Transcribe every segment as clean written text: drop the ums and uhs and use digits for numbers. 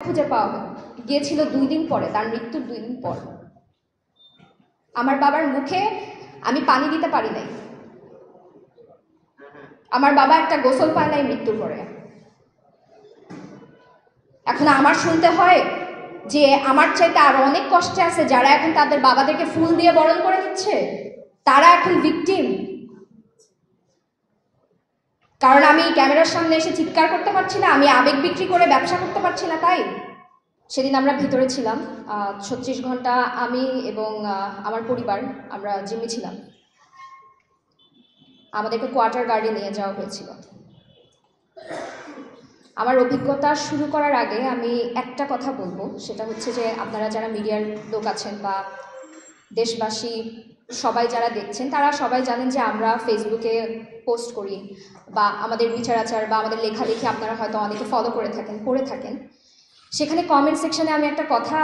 খুঁজে পাওয়া গিয়েছিল 2 দিন পরে, তার মৃত্যুর 2 দিন পর। আমার বাবার মুখে আমি পানি দিতে পারি নাই। আমার বাবা একটা গোসল পায় নাই মৃত্যুর পরে। এখন আমার শুনতে হয় যে আমার চাইতে আরো অনেক কষ্টে আছে যারা এখন তাদের বাবাদেরকে ফুল দিয়ে বরণ করে দিচ্ছে, তারা এখন ভিকটিম। কারণ আমি ক্যামেরার সামনে এসে চিৎকার করতে পারছি না, আমি আবেগ বিক্রি করে ব্যবসা করতে পারছি না। তাই সেদিন আমরা ভিতরে ছিলাম 36 ঘন্টা, আমি এবং আমার পরিবার আমরা জিম্মি ছিলাম। আমাদেরকে কোয়ার্টার গার্ডে নিয়ে যাওয়া হয়েছিল। আমার অভিজ্ঞতা শুরু করার আগে আমি একটা কথা বলবো, সেটা হচ্ছে যে আপনারা যারা মিডিয়ার লোক আছেন বা দেশবাসী সবাই যারা দেখছেন, তারা সবাই জানেন যে আমরা ফেসবুকে পোস্ট করি বা আমাদের বিচার আচার বা আমাদের লেখালেখি আপনারা হয়তো অনেকে ফলো করে থাকেন। সেখানে কমেন্ট সেকশনে আমি একটা কথা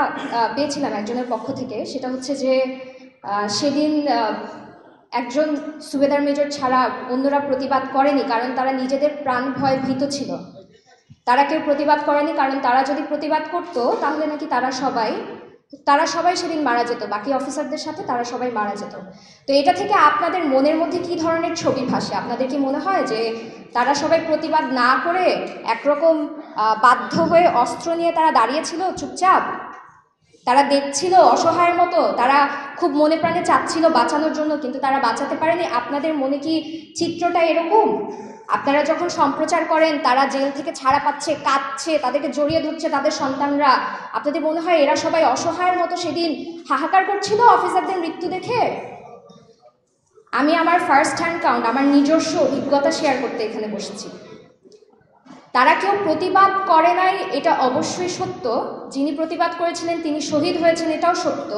পেয়েছিলাম একজনের পক্ষ থেকে, সেটা হচ্ছে যে সেদিন একজন সুবেদার মেজর ছাড়া অন্যরা প্রতিবাদ করেনি কারণ তারা নিজেদের প্রাণ ভয় ভীত ছিল। তারা কেউ প্রতিবাদ করেনি কারণ তারা যদি প্রতিবাদ করতো তাহলে নাকি তারা সবাই সেদিন মারা যেত, বাকি অফিসারদের সাথে তারা সবাই মারা যেত। তো এটা থেকে আপনাদের মনের মধ্যে কি ধরনের ছবি ভাসে? আপনাদের কি মনে হয় যে তারা সবাই প্রতিবাদ না করে একরকম বাধ্য হয়ে অস্ত্র নিয়ে তারা দাঁড়িয়েছিল চুপচাপ, তারা দেখছিল অসহায়ের মতো, তারা খুব মনে প্রাণে চাচ্ছিল বাঁচানোর জন্য কিন্তু তারা বাঁচাতে পারেনি? আপনাদের মনে কি চিত্রটা এরকম? আপনারা যখন সম্প্রচার করেন তারা জেল থেকে ছাড়া পাচ্ছে, কাঁদছে, তাদেরকে জড়িয়ে ধরছে তাদের সন্তানরা, আপনাদের মনে হয় এরা সবাই অসহায়ের মতো সেদিন হাহাকার করছিল অফিসারদের মৃত্যু দেখে? আমি আমার ফার্স্ট হ্যান্ড কাউন্ট, আমার নিজস্ব অভিজ্ঞতা শেয়ার করতে এখানে বসেছি। তারা কেউ প্রতিবাদ করে নাই এটা অবশ্যই সত্য, যিনি প্রতিবাদ করেছিলেন তিনি শহীদ হয়েছেন এটাও সত্য।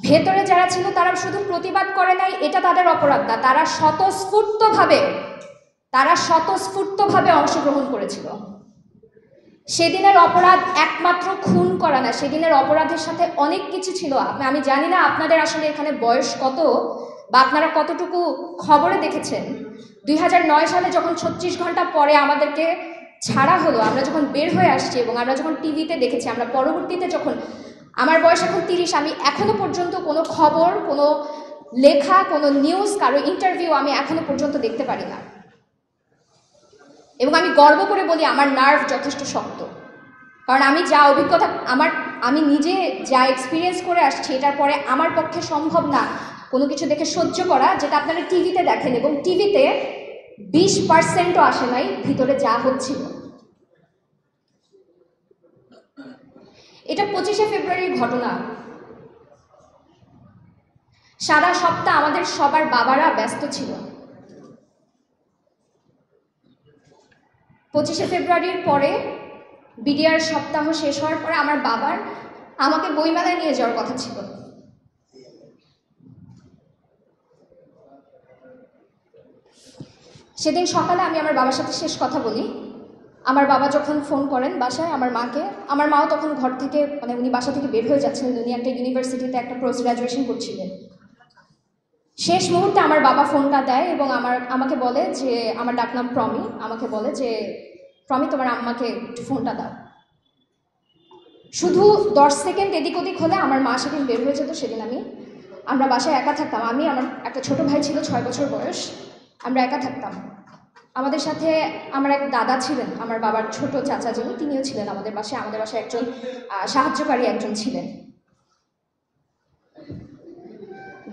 ভেতরে যারা ছিল তারা শুধু প্রতিবাদ করে নাই এটা তাদের অপরাধ না, তারা স্বতঃস্ফূর্তভাবে অংশগ্রহণ করেছিল। সেদিনের অপরাধ একমাত্র খুন করা না, সেদিনের অপরাধের সাথে অনেক কিছু ছিল। আমি জানি না আপনাদের আসলে এখানে বয়স কত বা আপনারা কতটুকু খবরে দেখেছেন। 2009 সালে যখন 36 ঘন্টা পরে আমাদেরকে ছাড়া হলো, আমরা যখন বের হয়ে আসছি এবং আমরা যখন টিভিতে দেখেছি, আমরা পরবর্তীতে যখন, আমার বয়স এখন 30, আমি এখনো পর্যন্ত কোনো খবর, কোনো লেখা, কোনো নিউজ, কারো ইন্টারভিউ আমি এখনো পর্যন্ত দেখতে পারি না। এবং আমি গর্ব করে বলি আমার নার্ভ যথেষ্ট শক্ত, কারণ আমি যা অভিজ্ঞতা আমি নিজে যা এক্সপিরিয়েন্স করে আসছি, এটার পরে আমার পক্ষে সম্ভব না কোনো কিছু দেখে সহ্য করা যেটা আপনারা টিভিতে দেখেন, এবং টিভিতে 20%ও আসে নাই ভিতরে যা হচ্ছিল। এটা 25শে ফেব্রুয়ারির ঘটনা। সারা সপ্তাহ আমাদের সবার বাবারা ব্যস্ত ছিল। 25শে ফেব্রুয়ারির পরে বিডিআর সপ্তাহ শেষ হওয়ার পরে আমার বাবার আমাকে বইমেলায় নিয়ে যাওয়ার কথা ছিল। সেদিন সকালে আমি আমার বাবার সাথে শেষ কথা বলি। আমার বাবা যখন ফোন করেন বাসায় আমার মাকে, আমার মাও তখন ঘর থেকে, মানে উনি বাসা থেকে বের হয়ে যাচ্ছিলেন, উনি একটা ইউনিভার্সিটিতে একটা পোস্ট গ্রাজুয়েশন করছিলেন। শেষ মুহূর্তে আমার বাবা ফোনটা দেয় এবং আমাকে বলে যে, আমার ডাকনাম প্রমি, আমাকে বলে যে প্রমি তোমার আম্মাকে একটু ফোনটা দাও। শুধু 10 সেকেন্ড এদিক ওদিক হলে আমার মা সেদিন বের হয়ে যেত। সেদিন আমরা বাসায় একা থাকতাম। আমার একটা ছোট ভাই ছিল 6 বছর বয়স, আমরা একা থাকতাম। আমাদের সাথে আমার এক দাদা ছিলেন, আমার বাবার ছোট চাচা যিনি, তিনিও ছিলেন আমাদের বাসায় একজন সাহায্যকারী একজন ছিলেন।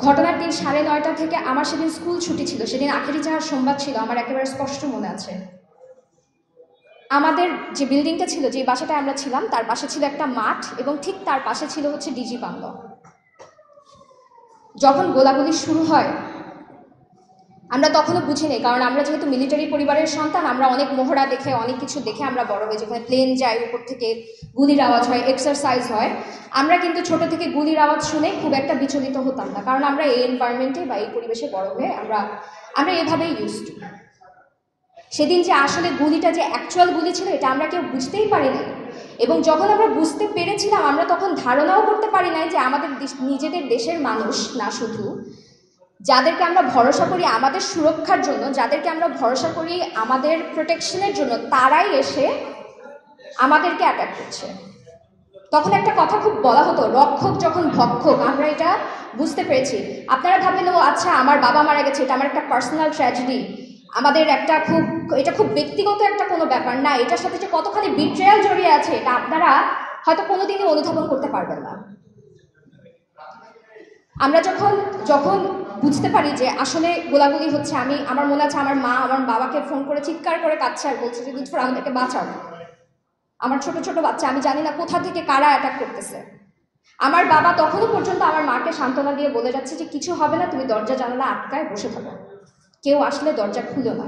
ঘটনার দিন 9:30 থেকে আমার সেদিন স্কুল ছুটি ছিল, সেদিন আখেরি চাহার সোমবার ছিল, আমার একেবারে স্পষ্ট মনে আছে। আমাদের যে বিল্ডিংটা ছিল, যে বাসাটায় আমরা ছিলাম, তার পাশে ছিল একটা মাঠ এবং ঠিক তার পাশে ছিল হচ্ছে ডিজি বাংলো। যখন গোলাগুলি শুরু হয় আমরা তখনও বুঝি নেই, কারণ আমরা যেহেতু মিলিটারি পরিবারের সন্তান, আমরা অনেক মহড়া দেখে, অনেক কিছু দেখে আমরা বড় হই, যেখানে প্লেন যায় উপর থেকে, গুলির আওয়াজ হয়, এক্সারসাইজ হয়। আমরা কিন্তু ছোট থেকে গুলির আওয়াজ শুনে খুব একটা বিচলিত হতাম না, কারণ আমরা এই এনভায়রনমেন্টে বা এই পরিবেশে বড় হয়ে আমরা এভাবেই ইউজড টু। সেদিন যে আসলে গুলিটা যে অ্যাকচুয়াল গুলি ছিল এটা আমরা কেউ বুঝতেই পারি নাই, এবং যখন আমরা বুঝতে পেরেছিলাম আমরা তখন ধারণাও করতে পারি নাই যে আমাদের নিজেদের দেশের মানুষ না, শুধু যাদেরকে আমরা ভরসা করি আমাদের সুরক্ষার জন্য, যাদেরকে আমরা ভরসা করি আমাদের প্রোটেকশনের জন্য, তারাই এসে আমাদেরকে অ্যাটাক করছে। তখন একটা কথা খুব বলা হতো, রক্ষক যখন ভক্ষক। আমরা এটা বুঝতে পেরেছি। আপনারা ভাববেন ও আচ্ছা আমার বাবা মারা গেছে, এটা আমার একটা পার্সোনাল ট্র্যাজেডি, আমাদের একটা এটা খুব ব্যক্তিগত একটা কোনো ব্যাপার না, এটার সাথে যে কতখানি বিট্রেয়াল জড়িয়ে আছে এটা আপনারা হয়তো কোনোদিনই অনুধাবন করতে পারবেন না। আমরা যখন বুঝতে পারি যে আসলে গোলাগুলি হচ্ছে, আমার মনে আছে আমার মা আমার বাবাকে ফোন করে চিৎকার করে কাঁদছে আর বলছে যে লুৎফর আমাদেরকে বাঁচাও, আমার ছোট ছোট বাচ্চা, আমি জানি না কোথা থেকে কারা অ্যাটাক করতেছে। আমার বাবা তখনও পর্যন্ত আমার মাকে সান্ত্বনা দিয়ে বলে যাচ্ছে যে কিছু হবে না, তুমি দরজা জানালা আটকায় বসে থাকো, কেউ আসলে দরজা খুলো না।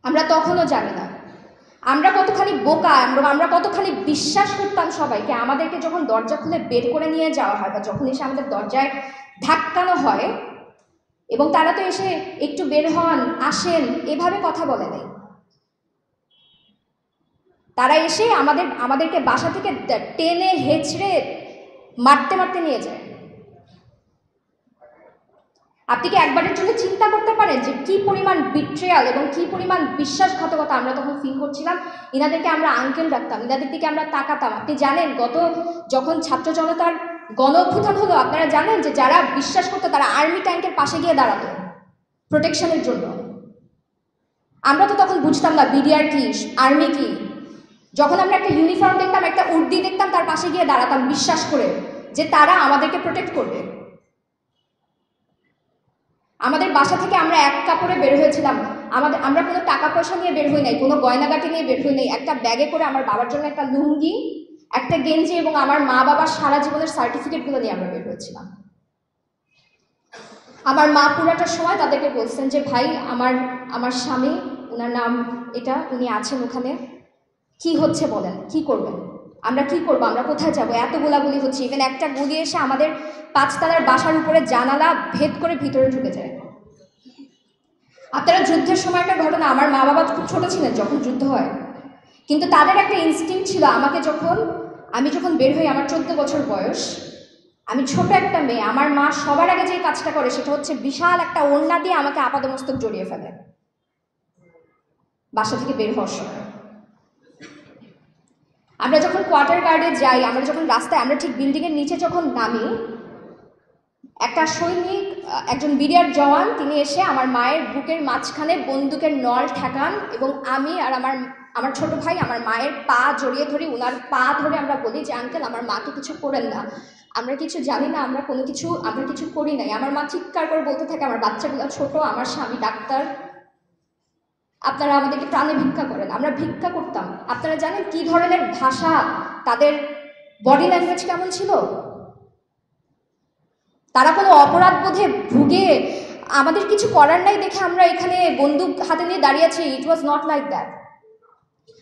আমরা তখনও জানি না আমরা কতখানি বোকা, আমরা কতখানি বিশ্বাস করতাম সবাইকে। আমাদেরকে যখন দরজা খুলে বের করে নিয়ে যাওয়া হয় বা যখন এসে আমাদের দরজায় ধাক্কানো হয়, এবং তারা তো এসে একটু বের হন, আসেন এভাবে কথা বলে নেই, তারা এসে আমাদেরকে বাসা থেকে টেনে হেঁচড়ে মারতে মারতে নিয়ে যায়। আপনি কি একবারের জন্য চিন্তা করতে পারেন যে কি পরিমাণ বিট্রেয়াল এবং কি পরিমাণ বিশ্বাসঘাতকতা আমরা তখন ফিল করছিলাম? ইনাদেরকে আমরা আঙ্কেল রাখতাম, ইনাদের দিকে আমরা তাকাতাম। আপনি জানেন যখন ছাত্র জনতার গণ অভ্যুত্থান হলো, আপনারা জানেন যে যারা বিশ্বাস করতো তারা আর্মি ট্যাঙ্কের পাশে গিয়ে দাঁড়াতো প্রোটেকশনের জন্য। আমরা তো তখন বুঝতাম না বিডিআর কি, আর্মি কি। যখন আমরা একটা ইউনিফর্ম দেখতাম, একটা উর্দি দেখতাম, তার পাশে গিয়ে দাঁড়াতাম বিশ্বাস করে যে তারা আমাদেরকে প্রোটেক্ট করবে। আমাদের বাসা থেকে আমরা এক কাপড়ে বের হয়েছিলাম, আমরা কোনো টাকা পয়সা নিয়ে বের হই নাই, কোনো গয়নাগাটি নিয়ে বের হই নাই। একটা ব্যাগে করে আমার বাবার জন্য একটা লুঙ্গি, একটা গেঞ্জি এবং আমার মা বাবার সারা জীবনের সার্টিফিকেটগুলো নিয়ে আমরা বের হয়েছিলাম। আমার মা পুরাটা সময় তাদেরকে বলছেন যে ভাই আমার স্বামী, ওনার নাম এটা, উনি আছেন ওখানে, কি হচ্ছে বলেন, কি করবেন, আমরা কি করবো, আমরা কোথায় যাবো, এত গোলাগুলি হচ্ছে। ইভেন একটা গুলি এসে আমাদের 5 তলার বাসার উপরে জানালা ভেদ করে ভিতরে ঢুকে যায়। আপনারা যুদ্ধের সময় একটা ঘটনা, আমার মা বাবা খুব ছোট ছিলেন যখন যুদ্ধ হয়, কিন্তু তাদের একটা ইনস্টিংক্ট ছিল, আমি যখন বের হই, আমার 14 বছর বয়স, আমি ছোট একটা মেয়ে, আমার মা সবার আগে যে কাজটা করে সেটা হচ্ছে বিশাল একটা ওড়না দিয়ে আমাকে আপাদমস্তক জড়িয়ে ফেলে বাসা থেকে বের হওয়ার সময়। আমরা যখন কোয়ার্টার গার্ডে যাই, আমরা যখন রাস্তায়, আমরা ঠিক বিল্ডিংয়ের নিচে যখন নামি, একটা সৈনিক, একজন বিডিআর জওয়ান, তিনি এসে আমার মায়ের বুকের মাঝখানে বন্দুকের নল ঠেকান এবং আমি আর আমার ছোট ভাই আমার মায়ের পা জড়িয়ে ধরি। ওনার পা ধরে আমরা বলি যে আঙ্কেল আমার মাকে কিছু করেন না, আমরা কিছু জানি না, আমরা কিছু করি নাই। আমার মা চিৎকার করে বলতে থাকে আমার বাচ্চাগুলো ছোট, আমার স্বামী ডাক্তার, আপনারা আমাদেরকে প্রাণে ভিক্ষা করেন। আমরা ভিক্ষা করতাম। আপনারা জানেন কি ধরনের ভাষা, তাদের বডি ল্যাঙ্গুয়েজ কেমন ছিল? তারা কোনো অপরাধ বোধে ভুগে আমাদের কিছু করার নাই দেখে আমরা এখানে বন্দুক হাতে নিয়ে দাঁড়িয়ে আছি। ইট ওয়াজ নট লাইক দ্যাট।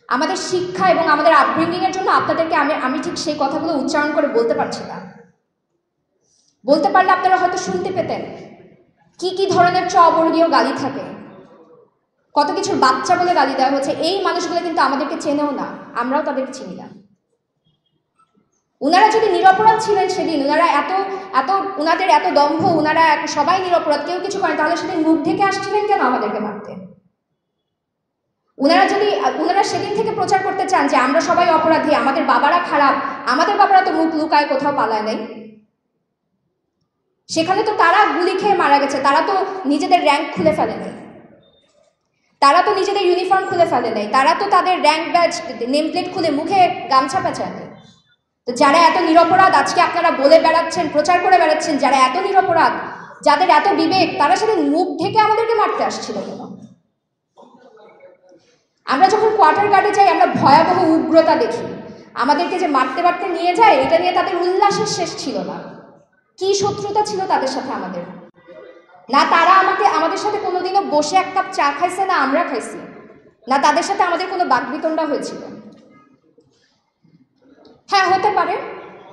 আমাদের শিক্ষা এবং আমাদের আপব্রিঙ্গিংয়ের জন্য আপনাদেরকে আমি ঠিক সেই কথাগুলো উচ্চারণ করে বলতে পারছি না। বলতে পারলে আপনারা হয়তো শুনতে পেতেন কি ধরনের অবর্গীয় গালি থাকে, কত কিছুর বাচ্চা বলে গালি দেওয়া হচ্ছে। এই মানুষগুলো কিন্তু আমাদেরকে চেনেও না, আমরাও তাদেরকে চিনি না। ওনারা যদি নিরপরাধ ছিলেন সেদিন, ওনাদের এত দম্ভ, ওনারা সবাই নিরপরাধ, কেউ কিছু করেন, তাহলে সেদিন মুখ ঢেকে আসছিলেন কেন আমাদেরকে মারতে? ওনারা সেদিন থেকে প্রচার করতে চান যে আমরা সবাই অপরাধী, আমাদের বাবারা খারাপ, আমাদের বাবারা তো মুখ লুকায় কোথাও পালায় নাই। সেখানে তো তারা গুলি খেয়ে মারা গেছে, তারা তো নিজেদের র্যাঙ্ক খুলে ফেলে নাই, তারা তো নিজেদের ইউনিফর্ম খুলে ফেলে নাই, তারা তো তাদের র্যাঙ্ক ব্যাজ নেম প্লেট খুলে মুখে গামছা পেঁচায় নেই। তো যারা এত নিরপরাধ আজকে আপনারা বলে বেড়াচ্ছেন, প্রচার করে বেড়াচ্ছেন, যারা এত নিরপরাধ, যাদের এত বিবেক, তারা সেদিন মুখ ঢেকে আমাদেরকে মারতে আসছিল কেন? আমরা যখন কোয়ার্টার গার্ডে যাই আমরা ভয়াবহ উগ্রতা দেখি। আমাদেরকে যে মারতে মারতে নিয়ে যায়, এটা নিয়ে তাদের উল্লাসের শেষ ছিল না। কি শত্রুতা ছিল তাদের সাথে আমাদের? না তারা আমাদের সাথে কোনোদিনও বসে এক কাপ চা খাইছে, না আমরা খাইছি, না তাদের সাথে আমাদের কোনো বাকবিতণ্ডা হয়েছিল। হ্যাঁ, হতে পারে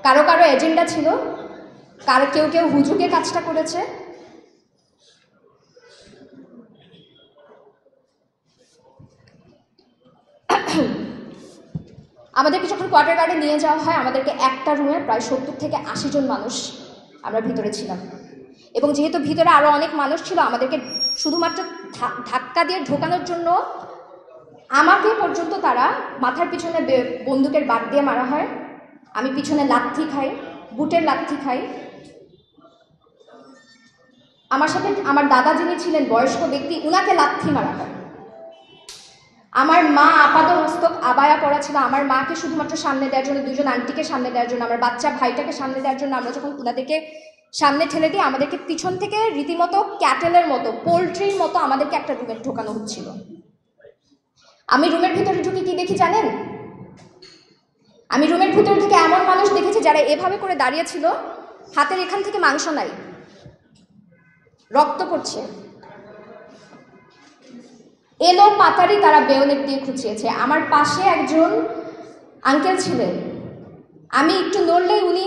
কারো এজেন্ডা ছিল, কেউ হুজুগে কাজটা করেছে। আমাদেরকে যখন কোয়ার্টার গার্ডে নিয়ে যাওয়া হয়, আমাদেরকে একটা রুমে প্রায় 70 থেকে 80 জন মানুষ আমরা ভিতরে ছিলাম, এবং যেহেতু ভিতরে আরও অনেক মানুষ ছিল, আমাদেরকে শুধুমাত্র ধাক্কা দিয়ে ঢোকানোর জন্য আমাকে পর্যন্ত তারা মাথার পিছনে বন্দুকের বাট দিয়ে মারা হয়, আমি পিছনে লাথি খাই, বুটের লাথি খাই। আমার সাথে আমার দাদা যিনি ছিলেন বয়স্ক ব্যক্তি, উনাকে লাথি মারা হয়। আমার মা আপাদমস্তক আবায়া পরা ছিল, আমার মাকে শুধুমাত্র সামনে দেওয়ার জন্য, দুজন আন্টিকে সামনে দেওয়ার জন্য, আমার বাচ্চা ভাইটাকে সামনে দেওয়ার জন্য আমরা যখন উনাদেরকে সামনে ঠেলে দিই, আমাদেরকে পিছন থেকে রীতিমতো ক্যাটেলের মতো, পোলট্রির মতো আমাদেরকে একটা রুমে ঢোকানো হচ্ছিল। আমি রুমের ভিতরে ঢুকে কি দেখি জানেন? আমি রুমের ভিতরে ঢুকে এমন মানুষ দেখেছি যারা এভাবে করে দাঁড়িয়েছিল, হাতের এখান থেকে মাংস নাই, রক্ত পড়ছে, এলো পাতারি তারা বেয়নেট দিয়ে খুঁচিয়েছে। আমার পাশে একজন আঙ্কেল ছিলেন, আমি একটু নড়লেই উনি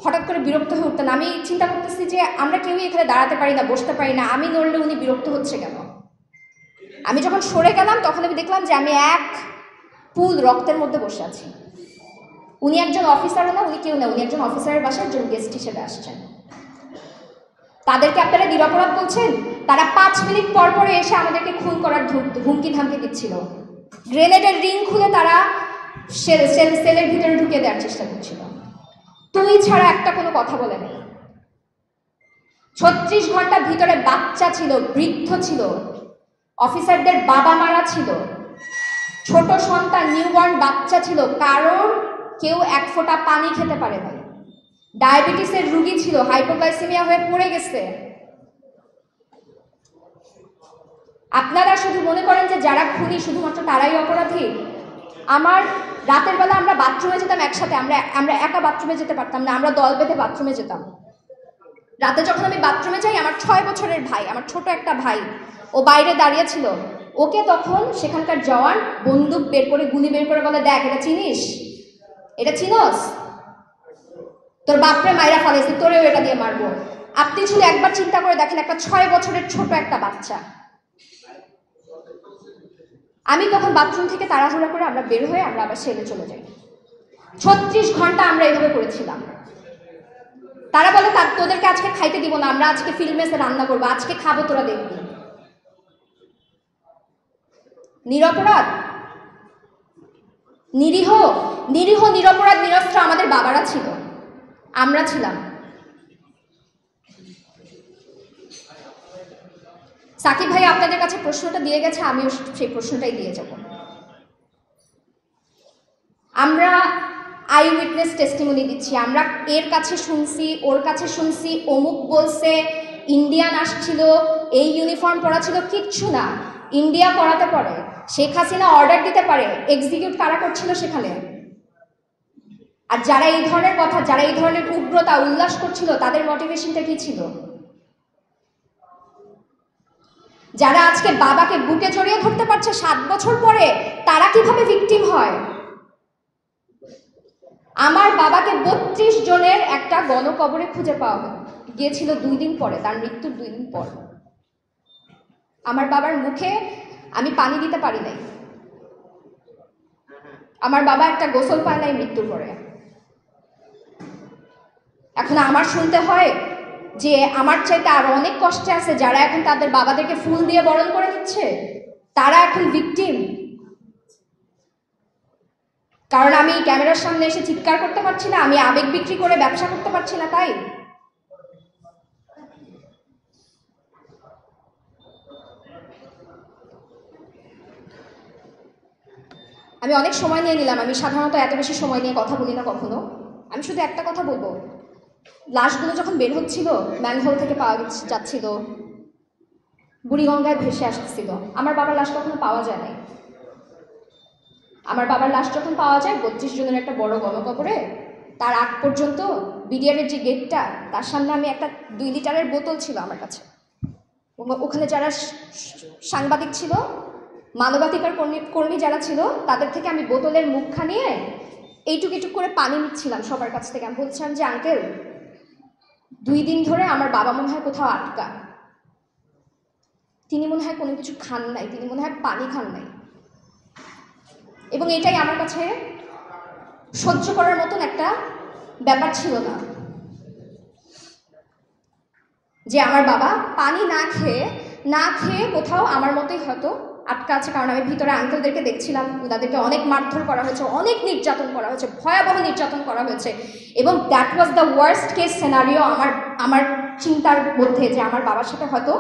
হঠাৎ করে বিরক্ত হয়ে উঠতেন। আমি চিন্তা করতেছি যে আমরা কেউই এখানে দাঁড়াতে পারি না, বসতে পারি না, আমি নড়লে উনি বিরক্ত হচ্ছে কেন? আমি যখন সরে গেলাম তখন আমি দেখলাম যে আমি এক পুল রক্তের মধ্যে বসে আছি। উনি একজন অফিসারও না, উনি কেউ না, উনি একজন অফিসারের বাসায় একজন গেস্ট হিসেবে আসছেন। তাদেরকে আপনারা নিরপরাধ বলছেন? তারা 5 মিনিট পর পরে এসে আমাদেরকে খুন করার হুমকি ধামকি দিচ্ছিল। গ্রেনেডের রিং খুলে তারা সেলের ভিতরে ঢুকে দেওয়ার চেষ্টা করছিল। তুই ছাড়া একটা কোনো কথা বলে নেই। 36 ঘন্টা ভিতরে বাচ্চা ছিল, বৃদ্ধ ছিল, অফিসারদের বাবা মারা ছিল, ছোট সন্তান নিউবর্ন বাচ্চা ছিল, কারণ কেউ এক ফোঁটা পানি খেতে পারে না। ডায়াবেটিসের রোগী ছিল, হাইপোগ্লাইসেমিয়া হয়ে পড়ে গেছে। আপনারা শুধু মনে করেন যে যারা খুনি শুধুমাত্র তারাই অপরাধী। আমার রাতের বেলা আমরা বাথরুমে যেতাম একসাথে, আমরা একা বাথরুমে যেতে পারতাম না, আমরা দল বেঁধে বাথরুমে যেতাম। রাতে যখন আমি বাথরুমে যাই, আমার 6 বছরের ভাই, আমার ছোট একটা ভাই, ও বাইরে দাঁড়িয়ে ছিল। ওকে তখন সেখানকার জওয়ান বন্দুক বের করে, গুলি বের করে বলে, দেখ এটা চিনিস, এটা চিনস, তোর বাপরে মাইরা ফেলেছে, তোরেও এটা দিয়ে মারবো। আপনি শুধু একবার চিন্তা করে দেখেন, একটা 6 বছরের ছোট একটা বাচ্চা। আমি তখন বাথরুম থেকে তাড়াহুড়া করে আমরা বের হয়ে আমরা আবার সেলে চলে যাই। 36 ঘন্টা আমরা এইভাবে করেছিলাম। তারা বলে তোদেরকে আজকে খাইতে দিব না, আমরা আজকে ফিল্ড মেসে রান্না করবো, আজকে খাবো, তোরা দেখবি। নিরপরাধ, নিরীহ, নিরীহ, নিরপরাধ, নিরস্ত্র আমাদের বাবারা ছিল, আমরা ছিলাম। সাকিব ভাই আপনাদের কাছে প্রশ্নটা দিয়ে গেছে, আমিও সেই প্রশ্নটাই দিয়ে যাব। আমরা আই উইটনেস টেস্টিমনি দিচ্ছি, আমরা এর কাছে শুনছি, ওর কাছে শুনছি, অমুক বলছে, ইন্ডিয়ান আসছিল, এই ইউনিফর্ম পরা ছিল, কিচ্ছু না। ইন্ডিয়া পড়াতে পারে, শেখ হাসিনা অর্ডার দিতে পারে, এক্সিকিউট কারা করছিল সেখানে? আর যারা এই ধরনের কথা, যারা এই ধরনের উগ্রতা উল্লাস করছিল, তাদের মোটিভেশনটা কি ছিল? যারা আজকে বাবাকে বুকে জড়িয়ে ধরতে পারছে 7 বছর পরে, তারা কিভাবে ভিকটিম হয়? আমার বাবাকে 32 জনের একটা গণকবরে খুঁজে পাওয়া গিয়েছিল 2 দিন পরে, তার মৃত্যুর 2 দিন পর। আমার বাবার মুখে আমি পানি দিতে পারি নাই, আমার বাবা একটা গোসল পায় নাই মৃত্যুর পরে। এখন আমার শুনতে হয় যে আমার চাইতে আরো অনেক কষ্টে আছে যারা এখন তাদের বাবাদেরকে ফুল দিয়ে বরণ করে দিচ্ছে, তারা এখন ভিকটিম। কারণ আমি ক্যামেরার সামনে এসে চিৎকার করতে পারছি না, আমি আবেগ বিক্রি করে ব্যবসা করতে পারছি না, তাই? আমি অনেক সময় নিয়ে নিলাম, আমি সাধারণত এত বেশি সময় নিয়ে কথা বলি না কখনো। আমি শুধু একটা কথা বলবো, লাশগুলো যখন বের হচ্ছিল, ম্যানহোল থেকে পাওয়া যাচ্ছিল, বুড়িগঙ্গায় ভেসে আসছিল, আমার বাবার লাশ কখনো পাওয়া যায় নাই। আমার বাবার লাশ যখন পাওয়া যায় 32 জনের একটা বড় গণকবরে, তার আগ পর্যন্ত বিডিআরের যে গেটটা, তার সামনে আমি একটা 2 লিটারের বোতল ছিল আমার কাছে। ওখানে যারা সাংবাদিক ছিল, মানবাধিকার কর্মী যারা ছিল, তাদের থেকে আমি বোতলের মুখখানা নিয়ে এইটুক এইটুক করে পানি নিচ্ছিলাম সবার কাছ থেকে। আমি বলছিলাম যে আঙ্কেল, 2 দিন ধরে আমার বাবা মনে হয় কোথাও আটকা, তিনি মনে হয় কোনো কিছু খান নাই, তিনি মনে হয় পানি খান নাই। এবং এটাই আমার কাছে সহ্য করার মতন একটা ব্যাপার ছিল না, যে আমার বাবা পানি না খেয়ে কোথাও আমার মতোই হয়তো আটকা আছে, কারণ আমি ভিতরে আঙ্কেলদেরকে দেখছিলাম, ওনাদেরকে অনেক মারধর করা হয়েছে, অনেক নির্যাতন করা হয়েছে, ভয়াবহ নির্যাতন করা হয়েছে। এবং that was the worst case scenario আমার চিন্তার মধ্যে, যে আমার বাবার সাথে হয়তো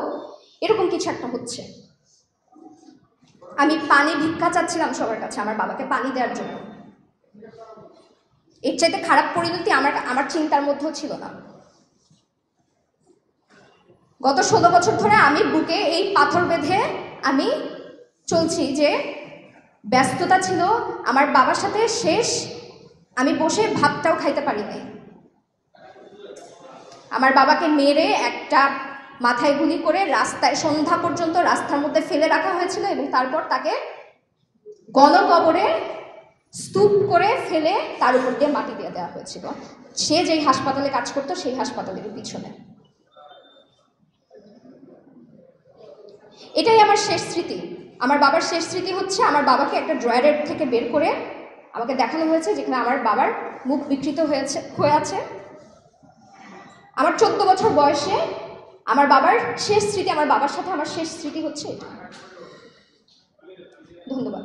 এরকম কিছু একটা হচ্ছে। আমি পানি ভিক্ষা চাচ্ছিলাম সবার কাছে আমার বাবাকে পানি দেওয়ার জন্য। এর চাইতে খারাপ পরিণতি আমার চিন্তার মধ্যেও ছিল না। গত 16 বছর ধরে আমি বুকে এই পাথর বেঁধে আমি চলছি, যে ব্যস্ততা ছিল আমার বাবার সাথে শেষ, আমি বসে ভাতটাও খাইতে পারি নাই। আমার বাবাকে মেরে একটা মাথায় গুলি করে রাস্তায় সন্ধ্যা পর্যন্ত রাস্তার মধ্যে ফেলে রাখা হয়েছিল, এবং তারপর তাকে গণকবরে স্তূপ করে ফেলে তার উপর দিয়ে মাটি দিয়ে দেওয়া হয়েছিল, সে যেই হাসপাতালে কাজ করতো সেই হাসপাতালের পিছনে। এটাই আমার শেষ স্মৃতি। আমার বাবার শেষ স্মৃতি হচ্ছে আমার বাবাকে একটা ড্রয়ারের থেকে বের করে আমাকে দেখানো হয়েছে, যেখানে আমার বাবার মুখ বিকৃত হয়ে আছে। আমার 14 বছর বয়সে আমার বাবার শেষ স্মৃতি, আমার বাবার সাথে আমার শেষ স্মৃতি হচ্ছে এটা। ধন্যবাদ।